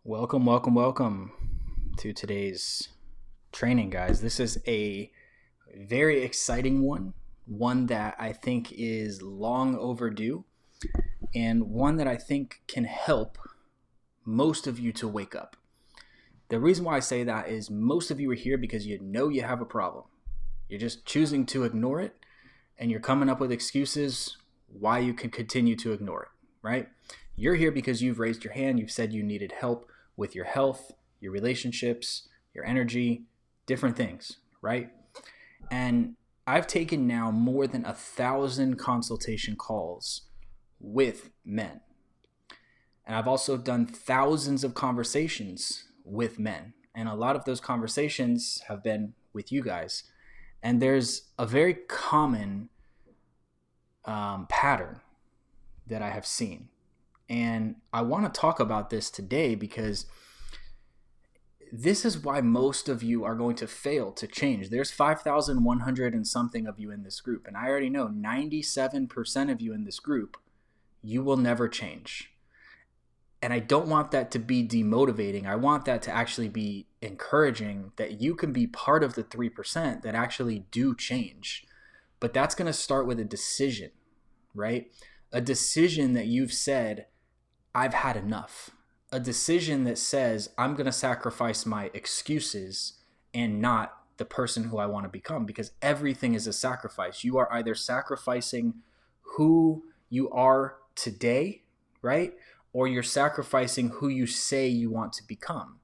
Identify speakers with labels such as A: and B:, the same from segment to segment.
A: Welcome to today's training, guys. This is a very exciting one that I think is long overdue, and one that I think can help most of you to wake up. The reason why I say that is most of you are here because you know you have a problem. You're just choosing to ignore it, and you're coming up with excuses why you can continue to ignore it, right? You're here because you've raised your hand, you've said you needed help with your health, your relationships, your energy, different things, right? And I've taken now more than 1,000 consultation calls with men. And I've also done thousands of conversations with men. And a lot of those conversations have been with you guys. And there's a very common pattern that I have seen. And I want to talk about this today because this is why most of you are going to fail to change. There's 5,100 and something of you in this group. And I already know 97% of you in this group, you will never change. And I don't want that to be demotivating. I want that to actually be encouraging that you can be part of the 3% that actually do change. But that's going to start with a decision, right? A decision that you've said, I've had enough. A decision that says, I'm going to sacrifice my excuses and not the person who I want to become, because everything is a sacrifice. You are either sacrificing who you are today, right? Or you're sacrificing who you say you want to become.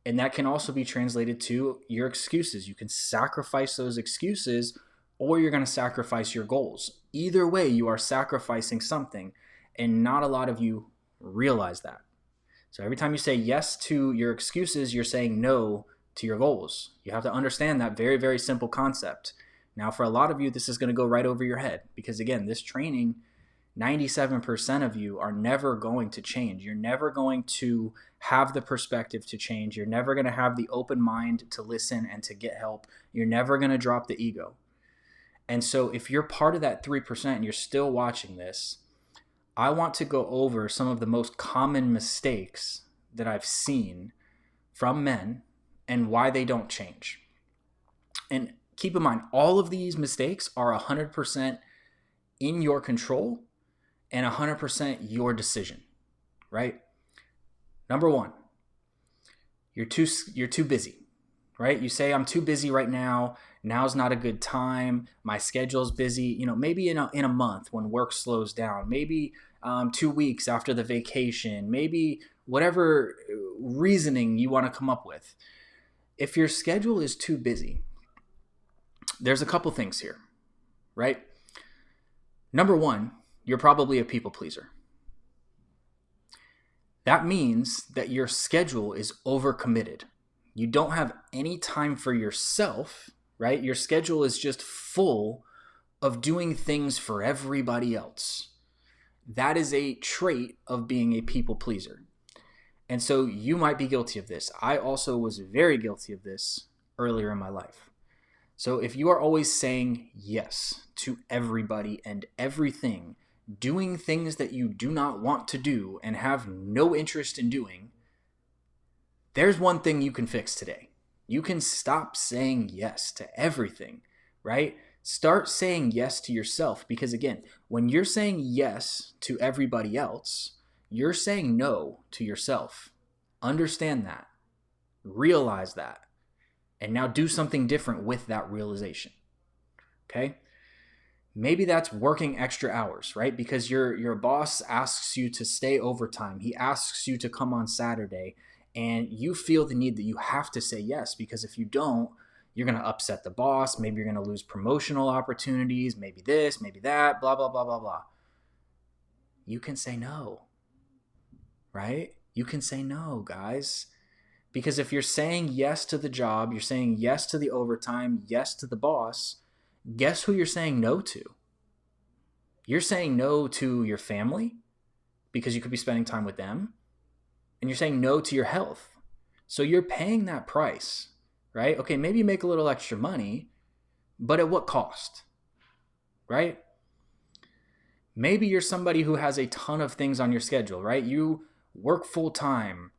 A: And that can also be translated to your excuses. You can sacrifice those excuses, or you're going to sacrifice your goals. Either way, you are sacrificing something, and not a lot of you realize that. So every time you say yes to your excuses, you're saying no to your goals. You have to understand that very, very simple concept. Now, for a lot of you, this is going to go right over your head because, again, this training, 97% of you are never going to change. You're never going to have the perspective to change. You're never going to have the open mind to listen and to get help. You're never going to drop the ego. And so if you're part of that 3% and you're still watching this, I want to go over some of the most common mistakes that I've seen from men and why they don't change. And keep in mind, all of these mistakes are 100% in your control and 100% your decision, right? Number one, you're too busy, right? You say, I'm too busy right now. Now's not a good time. My schedule's busy. Maybe in a month when work slows down, maybe 2 weeks after the vacation, maybe whatever reasoning you want to come up with. If your schedule is too busy, there's a couple things here, right? Number one, you're probably a people pleaser. That means that your schedule is overcommitted. You don't have any time for yourself, right? Your schedule is just full of doing things for everybody else. That is a trait of being a people pleaser. And so you might be guilty of this. I also was very guilty of this earlier in my life. So if you are always saying yes to everybody and everything, doing things that you do not want to do and have no interest in doing, there's one thing you can fix today. You can stop saying yes to everything, right? Start saying yes to yourself, because again, when you're saying yes to everybody else, you're saying no to yourself. Understand that. Realize that. And now do something different with that realization. Okay? Maybe that's working extra hours, right? Because your boss asks you to stay overtime. He asks you to come on Saturday, and you feel the need that you have to say yes, because if you don't, you're going to upset the boss. Maybe you're going to lose promotional opportunities. Maybe this, maybe that, blah, blah, blah, blah, blah. You can say no, right? You can say no, guys. Because if you're saying yes to the job, you're saying yes to the overtime, yes to the boss, guess who you're saying no to? You're saying no to your family because you could be spending time with them. And you're saying no to your health. So you're paying that price, right? Okay, maybe you make a little extra money, but at what cost, right? Maybe you're somebody who has a ton of things on your schedule, right? You work full time.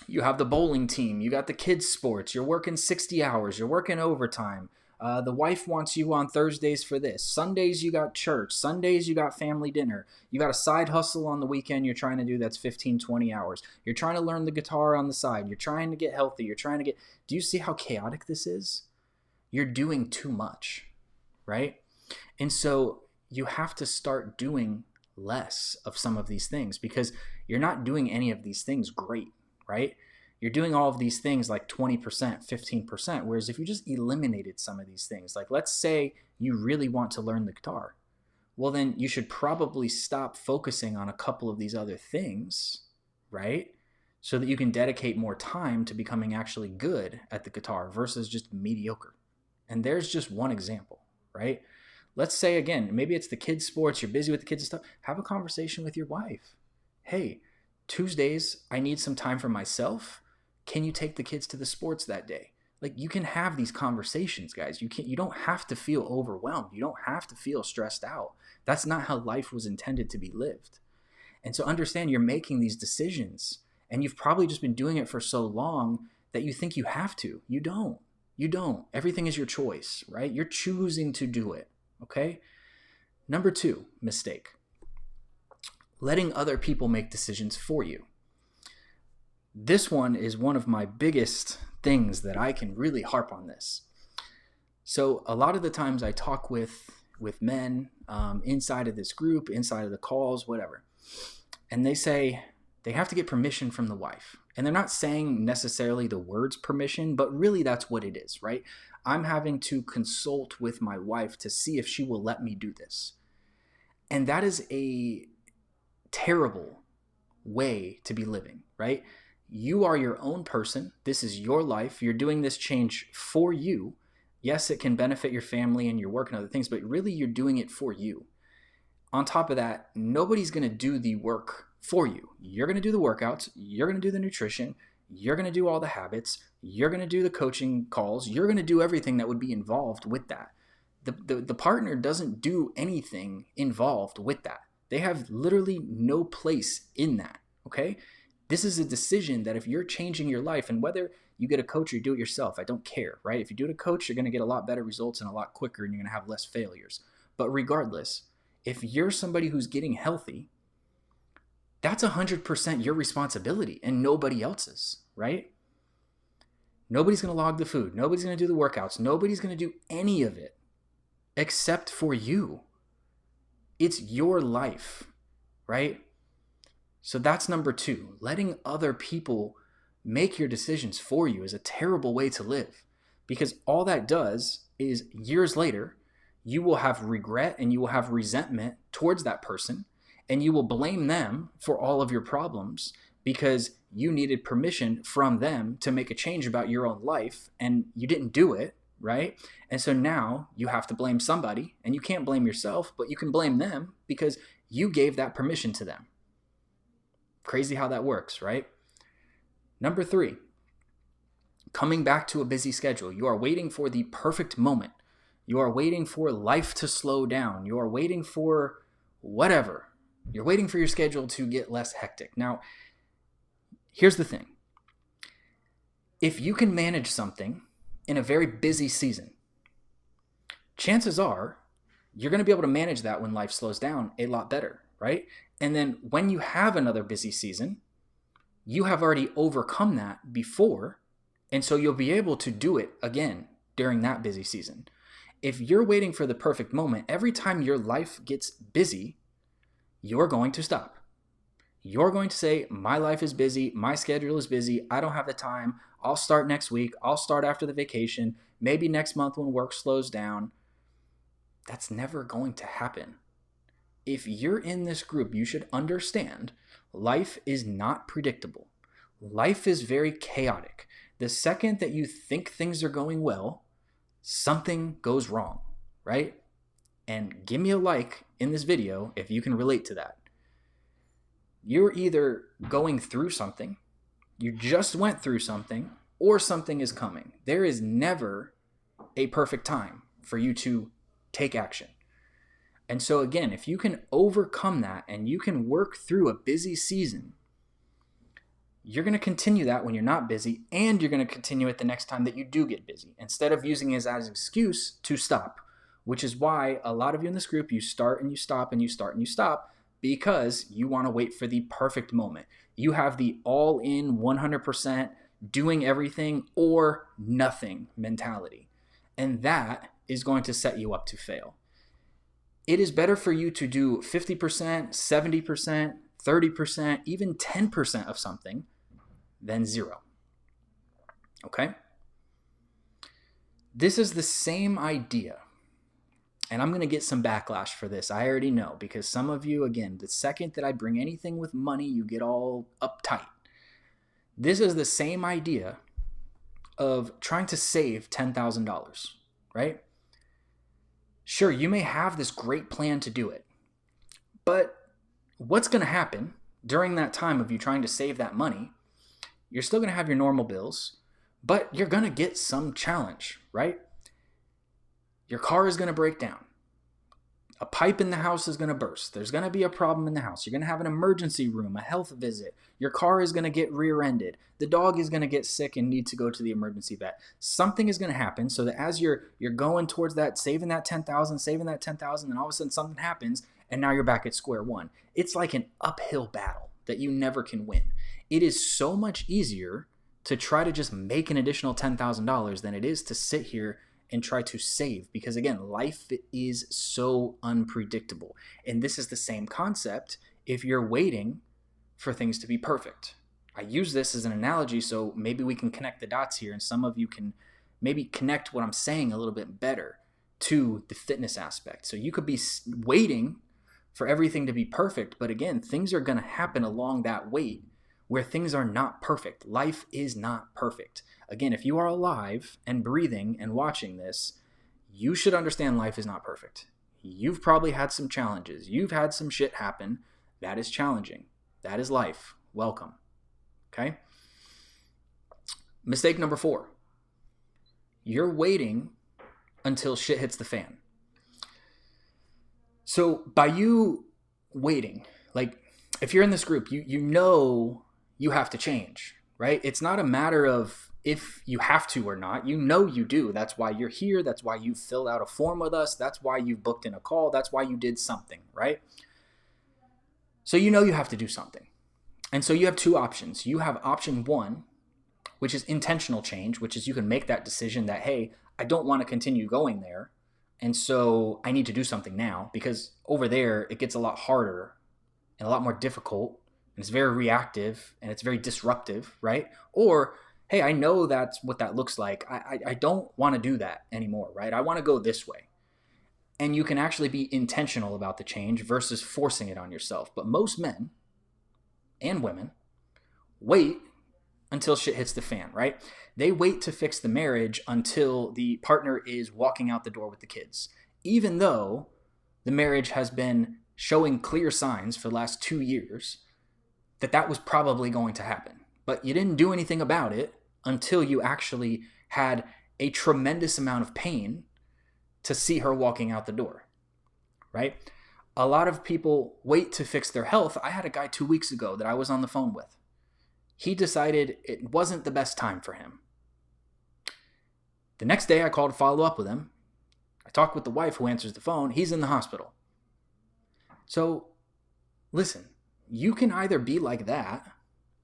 A: You have the bowling team. You got the kids' sports. You're working 60 hours. You're working overtime. The wife wants you on Thursdays for this. Sundays you got church. Sundays you got family dinner. You got a side hustle on the weekend you're trying to do that's 15, 20 hours. You're trying to learn the guitar on the side. You're trying to get healthy. You're trying to get... Do you see how chaotic this is? You're doing too much, right? And so you have to start doing less of some of these things because you're not doing any of these things great, right? You're doing all of these things like 20%, 15%. Whereas if you just eliminated some of these things, like let's say you really want to learn the guitar, well, then you should probably stop focusing on a couple of these other things, right? So that you can dedicate more time to becoming actually good at the guitar versus just mediocre. And there's just one example, right? Let's say, again, maybe it's the kids' sports, you're busy with the kids and stuff. Have a conversation with your wife. Hey, Tuesdays, I need some time for myself. Can you take the kids to the sports that day? Like, you can have these conversations, guys. You don't have to feel overwhelmed. You don't have to feel stressed out. That's not how life was intended to be lived. And so understand you're making these decisions, and you've probably just been doing it for so long that you think you have to. You don't. You don't. Everything is your choice, right? You're choosing to do it, okay? Number 2, mistake. Letting other people make decisions for you. This one is one of my biggest things that I can really harp on this. So a lot of the times I talk with men inside of this group, inside of the calls, whatever, and they say they have to get permission from the wife. And they're not saying necessarily the words permission, but really that's what it is, right? I'm having to consult with my wife to see if she will let me do this. And that is a terrible way to be living, right? You are your own person. This is your life. You're doing this change for you. Yes, it can benefit your family and your work and other things, but really you're doing it for you. On top of that, nobody's going to do the work for you. You're going to do the workouts. You're going to do the nutrition. You're going to do all the habits. You're going to do the coaching calls. You're going to do everything that would be involved with that. The partner doesn't do anything involved with that. They have literally no place in that, okay? This is a decision that if you're changing your life, and whether you get a coach or you do it yourself, I don't care, right? If you do it a coach, you're going to get a lot better results and a lot quicker, and you're going to have less failures. But regardless, if you're somebody who's getting healthy, that's 100% your responsibility and nobody else's, right? Nobody's going to log the food. Nobody's going to do the workouts. Nobody's going to do any of it except for you. It's your life, right? So that's number 2. Letting other people make your decisions for you is a terrible way to live, because all that does is years later, you will have regret and you will have resentment towards that person, and you will blame them for all of your problems because you needed permission from them to make a change about your own life and you didn't do it, right? And so now you have to blame somebody, and you can't blame yourself, but you can blame them because you gave that permission to them. Crazy how that works, right? Number 3, coming back to a busy schedule. You are waiting for the perfect moment. You are waiting for life to slow down. You are waiting for whatever. You're waiting for your schedule to get less hectic. Now, here's the thing. If you can manage something in a very busy season, chances are you're going to be able to manage that when life slows down a lot better, right? And then when you have another busy season, you have already overcome that before, and so you'll be able to do it again during that busy season. If you're waiting for the perfect moment, every time your life gets busy, you're going to stop. You're going to say, my life is busy, my schedule is busy, I don't have the time, I'll start next week, I'll start after the vacation, maybe next month when work slows down. That's never going to happen. If you're in this group, you should understand life is not predictable. Life is very chaotic. The second that you think things are going well, something goes wrong, right? And give me a like in this video if you can relate to that. You're either going through something, you just went through something, or something is coming. There is never a perfect time for you to take action. And so again, if you can overcome that and you can work through a busy season, you're going to continue that when you're not busy, and you're going to continue it the next time that you do get busy, instead of using it as an excuse to stop, which is why a lot of you in this group, you start and you stop and you start and you stop, because you want to wait for the perfect moment. You have the all in 100% doing everything or nothing mentality. And that is going to set you up to fail. It is better for you to do 50%, 70%, 30%, even 10% of something than zero. Okay? This is the same idea. And I'm going to get some backlash for this. I already know, because some of you, again, the second that I bring anything with money, you get all uptight. This is the same idea of trying to save $10,000, right? Sure, you may have this great plan to do it, but what's going to happen during that time of you trying to save that money? You're still going to have your normal bills, but you're going to get some challenge, right? Your car is going to break down. A pipe in the house is going to burst. There's going to be a problem in the house. You're going to have an emergency room, a health visit. Your car is going to get rear-ended. The dog is going to get sick and need to go to the emergency vet. Something is going to happen, so that as you're going towards that, saving that $10,000, and all of a sudden something happens, and now you're back at square one. It's like an uphill battle that you never can win. It is so much easier to try to just make an additional $10,000 than it is to sit here and try to save, because again, life is so unpredictable. And this is the same concept if you're waiting for things to be perfect. I use this as an analogy so maybe we can connect the dots here, and some of you can maybe connect what I'm saying a little bit better to the fitness aspect. So you could be waiting for everything to be perfect, but again, things are going to happen along that wait where things are not perfect. Life is not perfect. Again, if you are alive and breathing and watching this, you should understand life is not perfect. You've probably had some challenges. You've had some shit happen. That is challenging. That is life. Welcome. Okay? Mistake number 4. You're waiting until shit hits the fan. So by you waiting, like if you're in this group, you know you have to change, right? It's not a matter of if you have to or not. You know you do. That's why you're here. That's why you filled out a form with us. That's why you booked in a call. That's why you did something, right? So you know you have to do something. And so you have 2 options. You have option 1, which is intentional change, which is you can make that decision that, hey, I don't want to continue going there, and so I need to do something now, because over there it gets a lot harder and a lot more difficult, and it's very reactive and it's very disruptive, right? Or, hey, I know that's what that looks like. I don't want to do that anymore, right? I want to go this way. And you can actually be intentional about the change versus forcing it on yourself. But most men and women wait until shit hits the fan, right? They wait to fix the marriage until the partner is walking out the door with the kids, even though the marriage has been showing clear signs for the last 2 years that was probably going to happen. But you didn't do anything about it until you actually had a tremendous amount of pain to see her walking out the door, right? A lot of people wait to fix their health. I had a guy 2 weeks ago that I was on the phone with. He decided it wasn't the best time for him. The next day I called to follow up with him. I talked with the wife who answers the phone. He's in the hospital. So listen, you can either be like that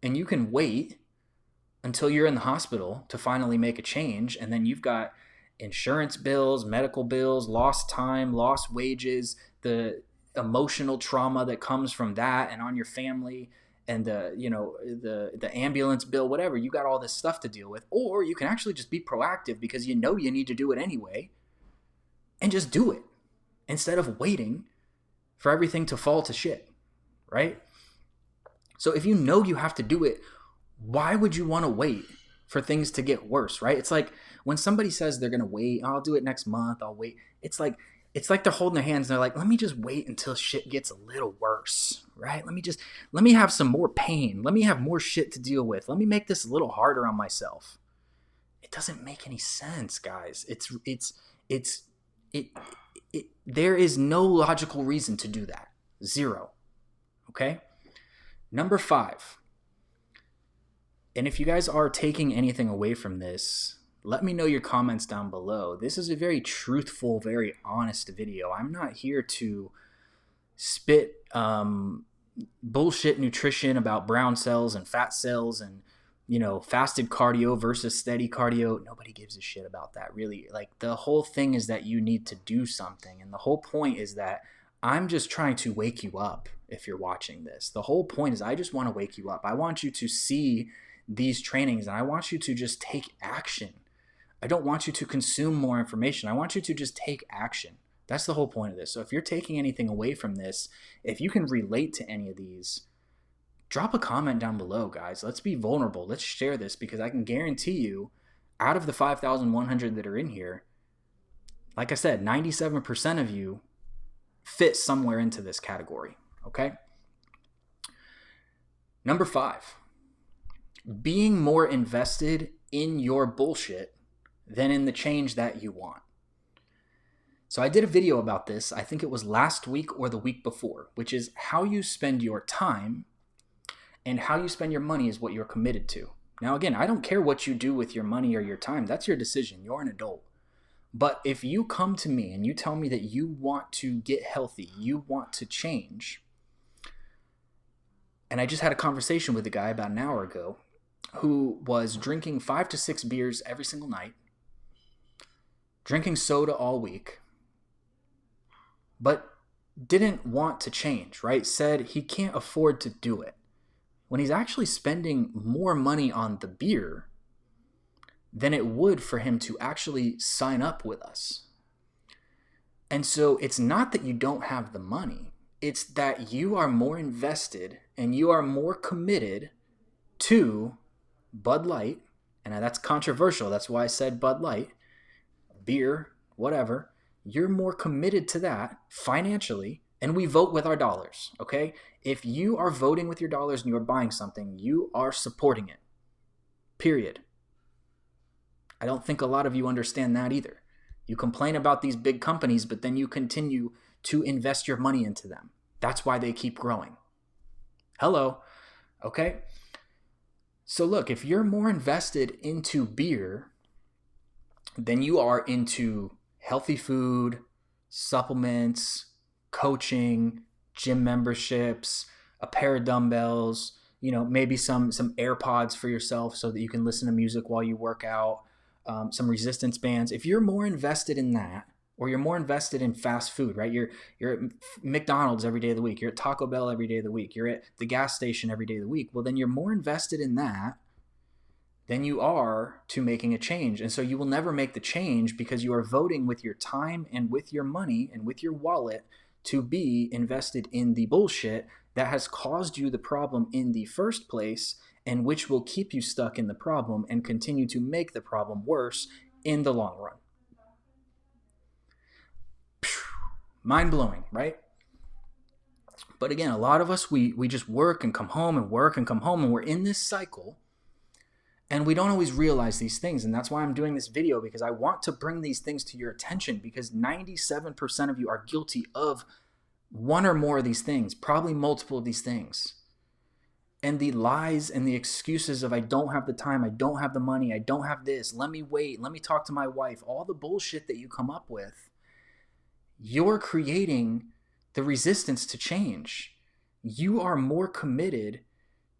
A: and you can wait until you're in the hospital to finally make a change, and then you've got insurance bills, medical bills, lost time, lost wages, the emotional trauma that comes from that and on your family, and the ambulance bill, whatever. You got all this stuff to deal with. Or you can actually just be proactive because you know you need to do it anyway, and just do it instead of waiting for everything to fall to shit, right? So if you know you have to do it, why would you want to wait for things to get worse, right? It's like when somebody says they're going to wait, I'll do it next month, I'll wait. It's like they're holding their hands and they're like, let me just wait until shit gets a little worse, right? Let me have some more pain. Let me have more shit to deal with. Let me make this a little harder on myself. It doesn't make any sense, guys. There is no logical reason to do that. Zero. Okay? Number 5. And if you guys are taking anything away from this, let me know your comments down below. This is a very truthful, very honest video. I'm not here to spit bullshit nutrition about brown cells and fat cells and, you know, fasted cardio versus steady cardio. Nobody gives a shit about that, really. Like, the whole thing is that you need to do something. And the whole point is that I'm just trying to wake you up if you're watching this. The whole point is I just want to wake you up. I want you to see these trainings and I want you to just take action. I don't want you to consume more information. I want you to just take action. That's the whole point of this. So if you're taking anything away from this, if you can relate to any of these, drop a comment down below, guys. Let's be vulnerable. Let's share this, because I can guarantee you, out of the 5,100 that are in here, like I said, 97% of you fit somewhere into this category, okay? Number 5, being more invested in your bullshit than in the change that you want. So I did a video about this, I think it was last week or the week before, which is how you spend your time and how you spend your money is what you're committed to. Now, again, I don't care what you do with your money or your time. That's your decision. You're an adult. But if you come to me and you tell me that you want to get healthy, you want to change, and I just had a conversation with a guy about an hour ago who was drinking 5 to 6 beers every single night, drinking soda all week, but didn't want to change, right? Said he can't afford to do it, when he's actually spending more money on the beer than it would for him to actually sign up with us. And so it's not that you don't have the money. It's that you are more invested and you are more committed to Bud Light. And that's controversial. That's why I said Bud Light, beer, whatever. You're more committed to that financially, and we vote with our dollars, okay? If you are voting with your dollars and you are buying something, you are supporting it, period. I don't think a lot of you understand that either. You complain about these big companies, but then you continue to invest your money into them. That's why they keep growing. Hello, okay? So look, if you're more invested into beer than you are into healthy food, supplements, coaching, gym memberships, a pair of dumbbells, you know, maybe some AirPods for yourself so that you can listen to music while you work out, some resistance bands. If you're more invested in that, or you're more invested in fast food, right? You're at McDonald's every day of the week. You're at Taco Bell every day of the week. You're at the gas station every day of the week. Well, then you're more invested in that than you are to making a change. And so you will never make the change because you are voting with your time and with your money and with your wallet to be invested in the bullshit that has caused you the problem in the first place, and which will keep you stuck in the problem and continue to make the problem worse in the long run. Mind-blowing, right? But again, a lot of us, we just work and come home and work and come home, and we're in this cycle, and we don't always realize these things. And that's why I'm doing this video, because I want to bring these things to your attention, because 97% of you are guilty of one or more of these things, probably multiple of these things. And the lies and the excuses of I don't have the time, I don't have the money, I don't have this, let me wait, let me talk to my wife, all the bullshit that you come up with, you're creating the resistance to change. You are more committed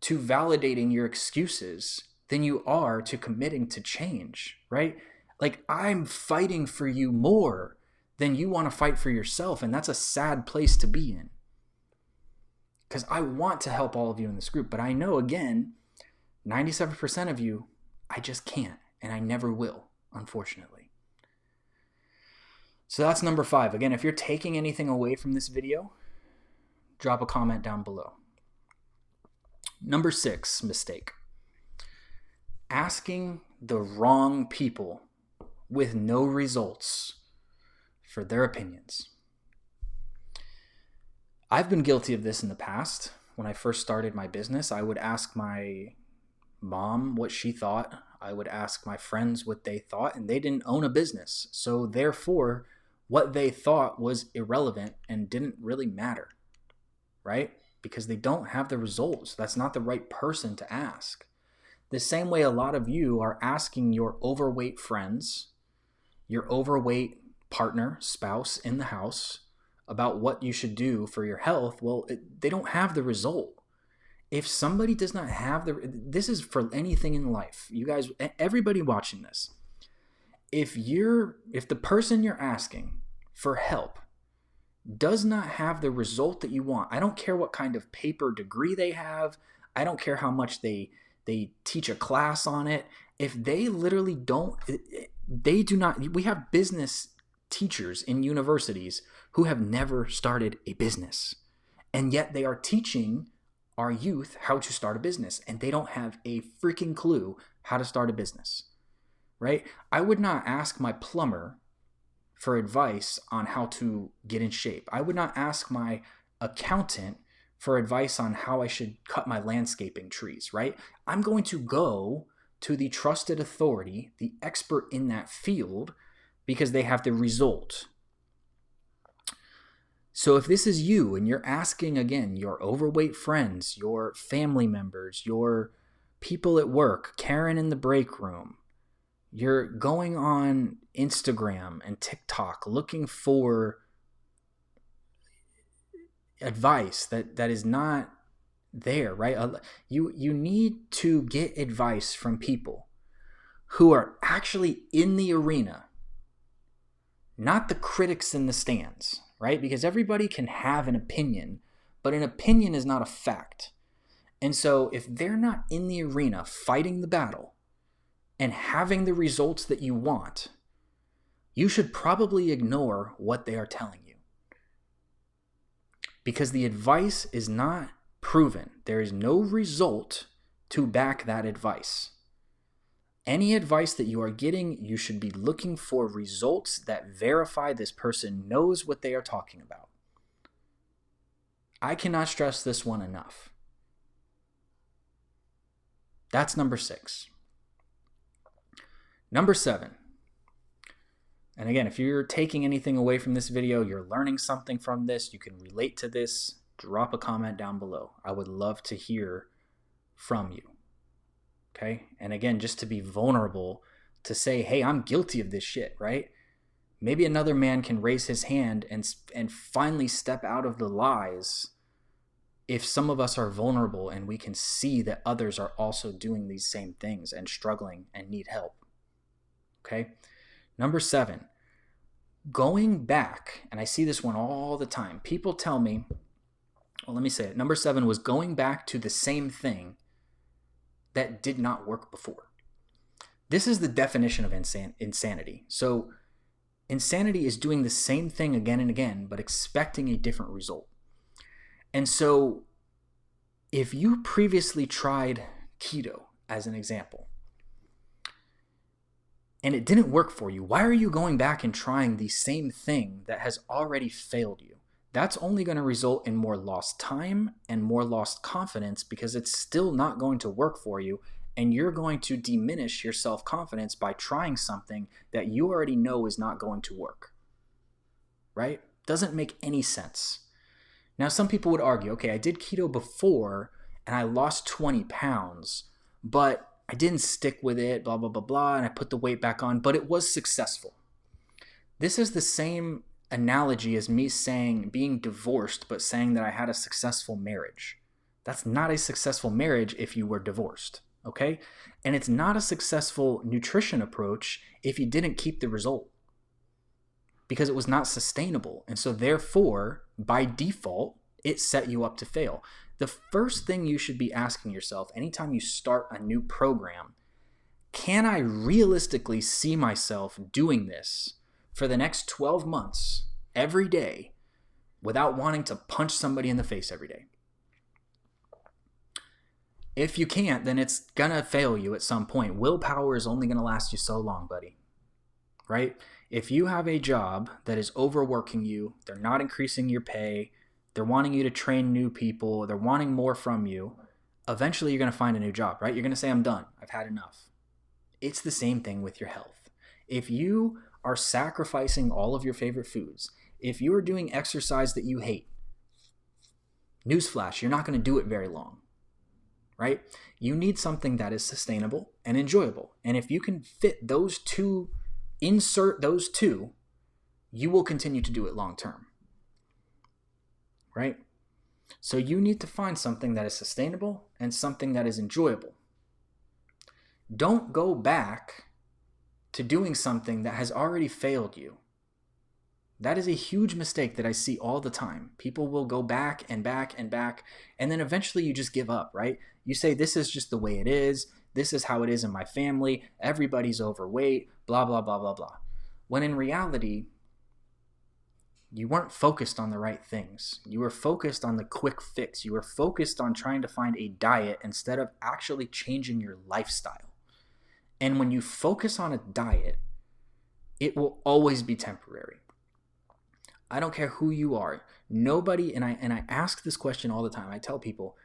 A: to validating your excuses than you are to committing to change, right? Like, I'm fighting for you more than you want to fight for yourself, and that's a sad place to be in. Because I want to help all of you in this group, but I know, again, 97% of you, I just can't, and I never will, unfortunately. So that's number 5. Again, if you're taking anything away from this video, drop a comment down below. Number 6 mistake. Asking the wrong people with no results for their opinions. I've been guilty of this in the past. When I first started my business, I would ask my mom what she thought. I would ask my friends what they thought, and they didn't own a business. So therefore, what they thought was irrelevant and didn't really matter, right? Because they don't have the results. That's not the right person to ask. The same way a lot of you are asking your overweight friends, your overweight partner, spouse in the house about what you should do for your health. Well, they don't have the result. If somebody does not have this is for anything in life. You guys, everybody watching this, if the person you're asking for help does not have the result that you want, I don't care what kind of paper degree they have, I don't care how much they teach a class on it, if they literally they do not, we have business teachers in universities who have never started a business, and yet they are teaching our youth how to start a business, and they don't have a freaking clue how to start a business, right? I would not ask my plumber for advice on how to get in shape. I would not ask my accountant for advice on how I should cut my landscaping trees, right? I'm going to go to the trusted authority, the expert in that field, because they have the result. So if this is you and you're asking, again, your overweight friends, your family members, your people at work, Karen in the break room, you're going on Instagram and TikTok looking for advice that is not there, right? You need to get advice from people who are actually in the arena, not the critics in the stands, right? Because everybody can have an opinion, but an opinion is not a fact. And so if they're not in the arena fighting the battle and having the results that you want, you should probably ignore what they are telling you. Because the advice is not proven. There is no result to back that advice. Any advice that you are getting, you should be looking for results that verify this person knows what they are talking about. I cannot stress this one enough. That's number 6. Number 7. And again, if you're taking anything away from this video, you're learning something from this, you can relate to this, drop a comment down below. I would love to hear from you. Okay? And again, just to be vulnerable, to say, hey, I'm guilty of this shit, right? Maybe another man can raise his hand and finally step out of the lies if some of us are vulnerable and we can see that others are also doing these same things and struggling and need help. Okay? Number 7, going back, and I see this one all the time. People tell me, well, let me say it. Number 7 was going back to the same thing that did not work before. This is the definition of insanity. So insanity is doing the same thing again and again, but expecting a different result. And so if you previously tried keto, as an example, and it didn't work for you, why are you going back and trying the same thing that has already failed you? That's only going to result in more lost time and more lost confidence, because it's still not going to work for you, and you're going to diminish your self-confidence by trying something that you already know is not going to work. Right? Doesn't make any sense. Now, some people would argue, okay, I did keto before and I lost 20 pounds, but I didn't stick with it, blah, blah, blah, blah, and I put the weight back on, but it was successful. This is the same analogy as me saying being divorced, but saying that I had a successful marriage. That's not a successful marriage if you were divorced, okay? And it's not a successful nutrition approach if you didn't keep the result, because it was not sustainable. And so therefore, by default, it set you up to fail. The first thing you should be asking yourself anytime you start a new program, can I realistically see myself doing this for the next 12 months every day without wanting to punch somebody in the face every day? If you can't, then it's going to fail you at some point. Willpower is only going to last you so long, buddy. Right? If you have a job that is overworking you, they're not increasing your pay, they're wanting you to train new people, they're wanting more from you, eventually you're going to find a new job, right? You're going to say, I'm done. I've had enough. It's the same thing with your health. If you are sacrificing all of your favorite foods, if you are doing exercise that you hate, newsflash, you're not going to do it very long, right? You need something that is sustainable and enjoyable. And if you can fit those two, insert those two, you will continue to do it long term, right? So you need to find something that is sustainable and something that is enjoyable. Don't go back to doing something that has already failed you. That is a huge mistake that I see all the time. People will go back and back and back, and then eventually you just give up, right? You say, this is just the way it is. This is how it is in my family. Everybody's overweight, blah, blah, blah, blah, blah. When in reality, you weren't focused on the right things. You were focused on the quick fix. You were focused on trying to find a diet instead of actually changing your lifestyle. And when you focus on a diet, it will always be temporary. I don't care who you are. Nobody, and I ask this question all the time. I tell people,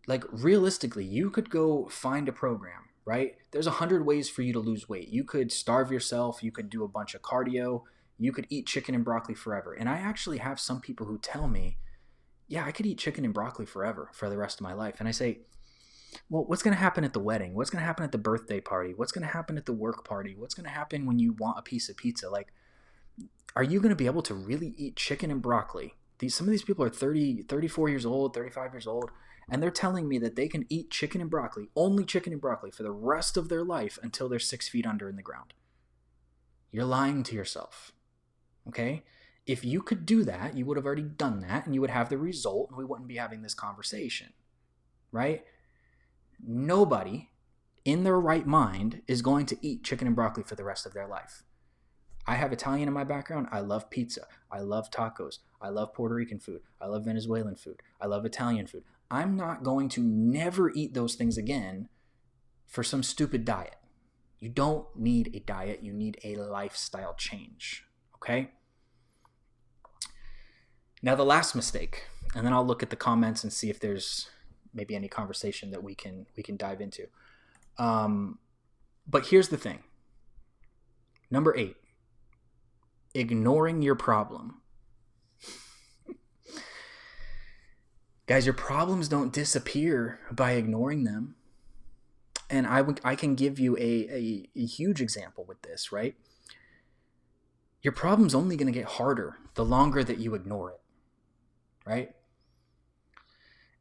A: like, realistically, you could go find a program, right? There's 100 ways for you to lose weight. You could starve yourself. You could do a bunch of cardio. You could eat chicken and broccoli forever. And I actually have some people who tell me, yeah, I could eat chicken and broccoli forever for the rest of my life. And I say, well, what's going to happen at the wedding? What's going to happen at the birthday party? What's going to happen at the work party? What's going to happen when you want a piece of pizza? Like, are you going to be able to really eat chicken and broccoli? Some of these people are 30, 34 years old, 35 years old, and they're telling me that they can eat chicken and broccoli, only chicken and broccoli, for the rest of their life until they're 6 feet under in the ground. You're lying to yourself, okay? If you could do that, you would have already done that, and you would have the result, and we wouldn't be having this conversation, right? Nobody in their right mind is going to eat chicken and broccoli for the rest of their life. I have Italian in my background. I love pizza. I love tacos. I love Puerto Rican food. I love Venezuelan food. I love Italian food. I'm not going to never eat those things again for some stupid diet. You don't need a diet. You need a lifestyle change, okay? Now, the last mistake, and then I'll look at the comments and see if there's maybe any conversation that we can dive into. But here's the thing. Number 8. Ignoring your problem. Guys, your problems don't disappear by ignoring them. And I can give you a huge example with this, right? Your problem's only going to get harder the longer that you ignore it, right?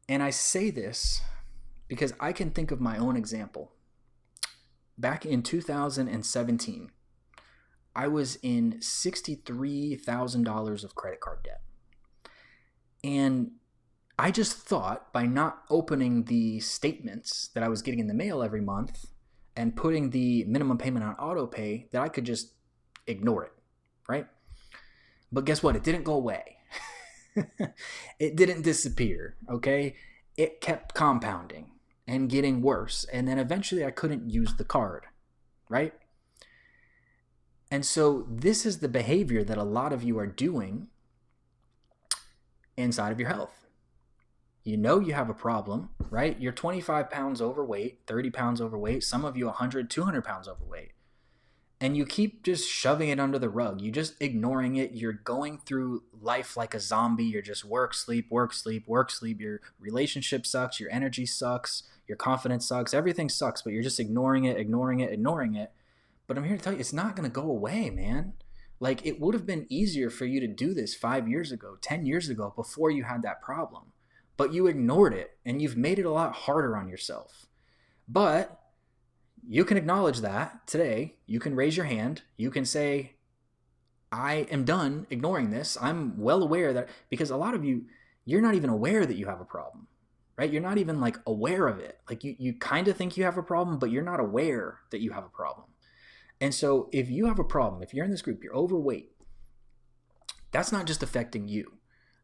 A: And I say this because I can think of my own example. Back in 2017, I was in $63,000 of credit card debt. And I just thought, by not opening the statements that I was getting in the mail every month and putting the minimum payment on auto pay, that I could just ignore it, right? But guess what? It didn't go away. It didn't disappear, okay? It kept compounding and getting worse. And then eventually I couldn't use the card, right? And so this is the behavior that a lot of you are doing inside of your health. You know you have a problem, right? You're 25 pounds overweight, 30 pounds overweight, some of you 100, 200 pounds overweight. And you keep just shoving it under the rug. You're just ignoring it. You're going through life like a zombie. You're just work, sleep, work, sleep, work, sleep. Your relationship sucks. Your energy sucks. Your confidence sucks. Everything sucks, but you're just ignoring it, ignoring it, ignoring it. But I'm here to tell you, it's not going to go away, man. Like, it would have been easier for you to do this 5 years ago, 10 years ago, before you had that problem. But you ignored it, and you've made it a lot harder on yourself. But you can acknowledge that today. You can raise your hand. You can say, I am done ignoring this. I'm well aware that, because a lot of you, you're not even aware that you have a problem, right? You're not even like aware of it. Like you kind of think you have a problem, but you're not aware that you have a problem. And so if you have a problem, if you're in this group, you're overweight, that's not just affecting you.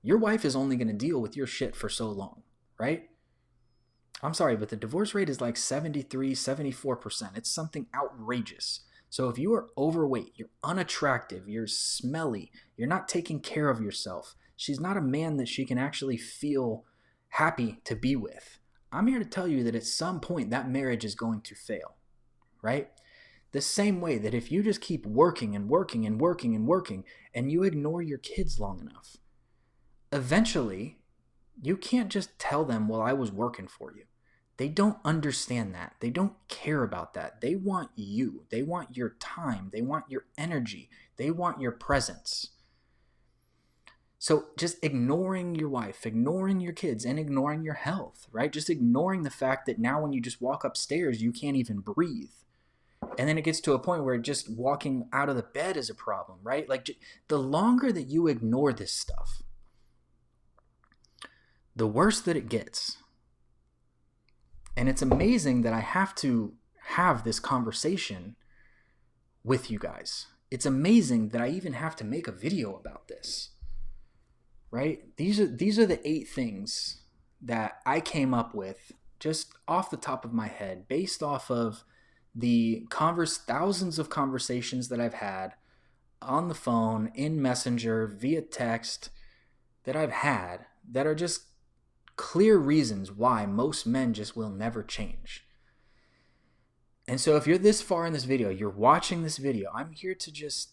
A: Your wife is only going to deal with your shit for so long, right? I'm sorry, but the divorce rate is like 73, 74%. It's something outrageous. So if you are overweight, you're unattractive, you're smelly, you're not taking care of yourself, she's not a man that she can actually feel happy to be with. I'm here to tell you that at some point that marriage is going to fail, right? The same way that if you just keep working and working and working and working and you ignore your kids long enough, eventually you can't just tell them, well, I was working for you. They don't understand that. They don't care about that. They want you. They want your time. They want your energy. They want your presence. So just ignoring your wife, ignoring your kids, and ignoring your health, right? Just ignoring the fact that now when you just walk upstairs, you can't even breathe. And then it gets to a point where just walking out of the bed is a problem, right? Like the longer that you ignore this stuff, the worse that it gets. And it's amazing that I have to have this conversation with you guys. It's amazing that I even have to make a video about this, right? These are the 8 things that I came up with just off the top of my head, based off of the thousands of conversations that I've had on the phone, in Messenger, via text, that I've had, that are just clear reasons why most men just will never change. And so if you're this far in this video, you're watching this video, I'm here to just,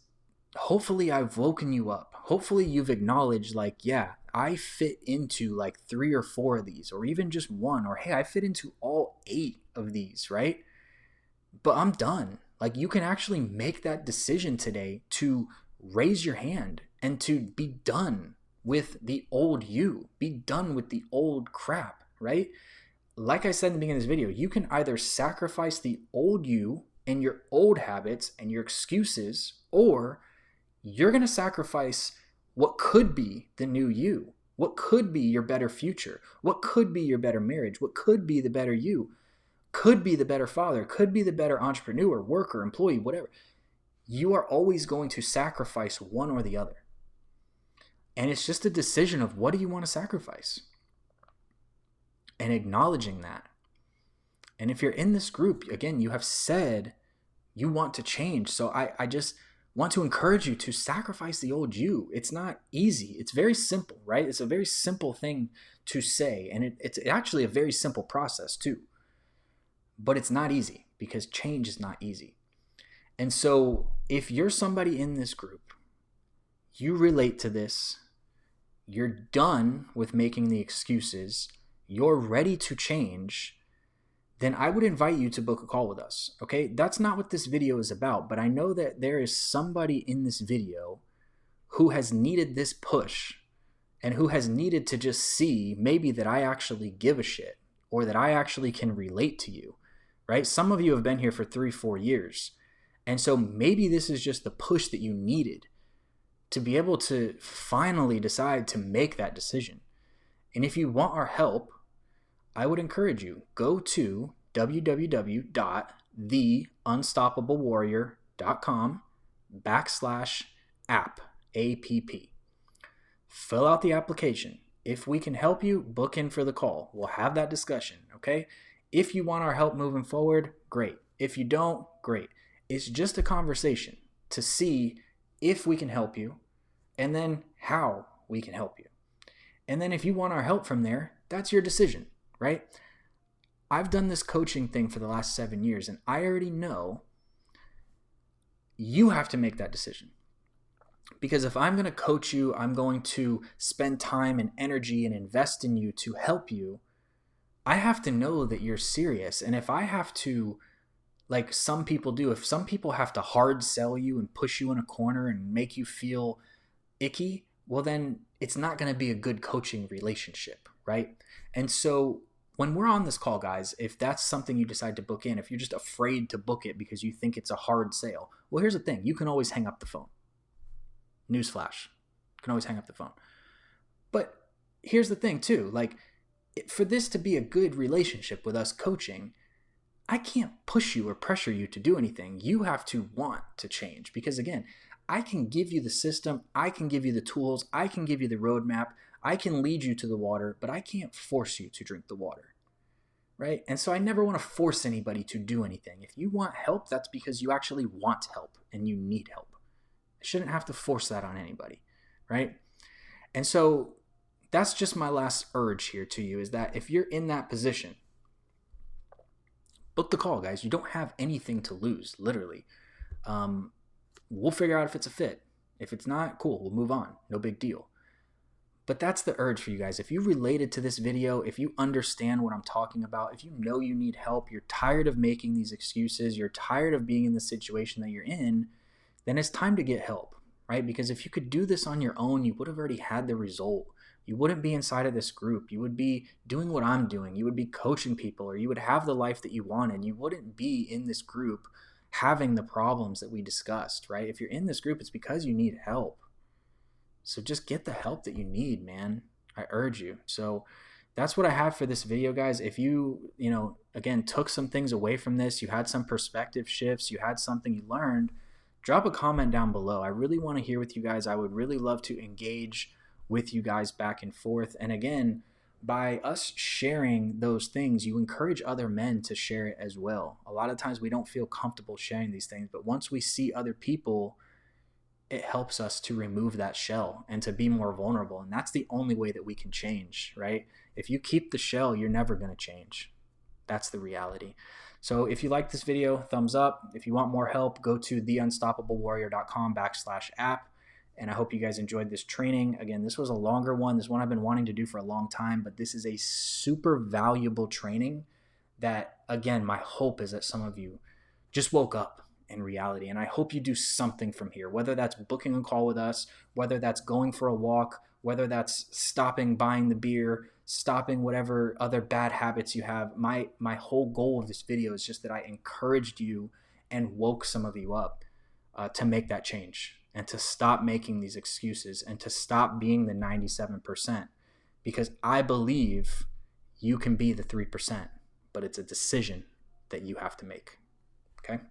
A: hopefully I've woken you up. Hopefully you've acknowledged, like, yeah, I fit into like 3 or 4 of these, or even just 1, or hey, I fit into all 8 of these, right? But I'm done. Like, you can actually make that decision today to raise your hand and to be done with the old you. Be done with the old crap, right? Like I said in the beginning of this video, you can either sacrifice the old you and your old habits and your excuses, or you're going to sacrifice what could be the new you, what could be your better future, what could be your better marriage, what could be the better you, could be the better father, could be the better entrepreneur, worker, employee, whatever. You are always going to sacrifice one or the other. And it's just a decision of, what do you want to sacrifice? And acknowledging that. And if you're in this group, again, you have said you want to change. So I just want to encourage you to sacrifice the old you. It's not easy. It's very simple, right? It's a very simple thing to say. And it's actually a very simple process too. But it's not easy, because change is not easy. And so if you're somebody in this group, you relate to this, you're done with making the excuses, you're ready to change, then I would invite you to book a call with us, okay? That's not what this video is about, but I know that there is somebody in this video who has needed this push, and who has needed to just see maybe that I actually give a shit, or that I actually can relate to you, right? Some of you have been here for 3-4 years, and so maybe this is just the push that you needed to be able to finally decide to make that decision. And if you want our help, I would encourage you, go to www.theunstoppablewarrior.com/app, APP. Fill out the application. If we can help you, book in for the call. We'll have that discussion, okay? If you want our help moving forward, great. If you don't, great. It's just a conversation to see if we can help you, and then how we can help you. And then if you want our help from there, that's your decision, right? I've done this coaching thing for the last 7 years, and I already know you have to make that decision. Because if I'm going to coach you, I'm going to spend time and energy and invest in you to help you, I have to know that you're serious. And if I have to, like some people do, if some people have to hard sell you and push you in a corner and make you feel icky, well, then it's not going to be a good coaching relationship, right? And so when we're on this call, guys, if that's something you decide to book in, if you're just afraid to book it because you think it's a hard sale, well, here's the thing. You can always hang up the phone. Newsflash. You can always hang up the phone. But here's the thing too, like, for this to be a good relationship with us coaching, I can't push you or pressure you to do anything. You have to want to change, because again, I can give you the system, I can give you the tools, I can give you the roadmap, I can lead you to the water, but I can't force you to drink the water, right? And so I never want to force anybody to do anything. If you want help, that's because you actually want help and you need help. I shouldn't have to force that on anybody, right? And so that's just my last urge here to you, is that if you're in that position, book the call, guys. You don't have anything to lose, literally. We'll figure out if it's a fit. If it's not, cool, we'll move on. No big deal. But that's the urge for you guys. If you related to this video, if you understand what I'm talking about, if you know you need help, you're tired of making these excuses, you're tired of being in the situation that you're in, then it's time to get help, right? Because if you could do this on your own, you would have already had the result. You wouldn't be inside of this group. You would be doing what I'm doing. You would be coaching people, or you would have the life that you wanted. You wouldn't be in this group having the problems that we discussed, right? If you're in this group, it's because you need help. So just get the help that you need, man. I urge you. So that's what I have for this video, guys. If you, again, took some things away from this, you had some perspective shifts, you had something you learned, drop a comment down below. I really want to hear with you guys. I would really love to engage with you guys back and forth. And again, by us sharing those things, you encourage other men to share it as well. A lot of times we don't feel comfortable sharing these things, but once we see other people, it helps us to remove that shell and to be more vulnerable. And that's the only way that we can change, right? If you keep the shell, you're never going to change. That's the reality. So if you like this video, thumbs up. If you want more help, go to theunstoppablewarrior.com/app. And I hope you guys enjoyed this training. Again, this was a longer one. This one I've been wanting to do for a long time, but this is a super valuable training that, again, my hope is that some of you just woke up in reality. And I hope you do something from here, whether that's booking a call with us, whether that's going for a walk, whether that's stopping buying the beer, stopping whatever other bad habits you have. My whole goal of this video is just that I encouraged you and woke some of you up to make that change and to stop making these excuses and to stop being the 97%, because I believe you can be the 3%, but it's a decision that you have to make. Okay.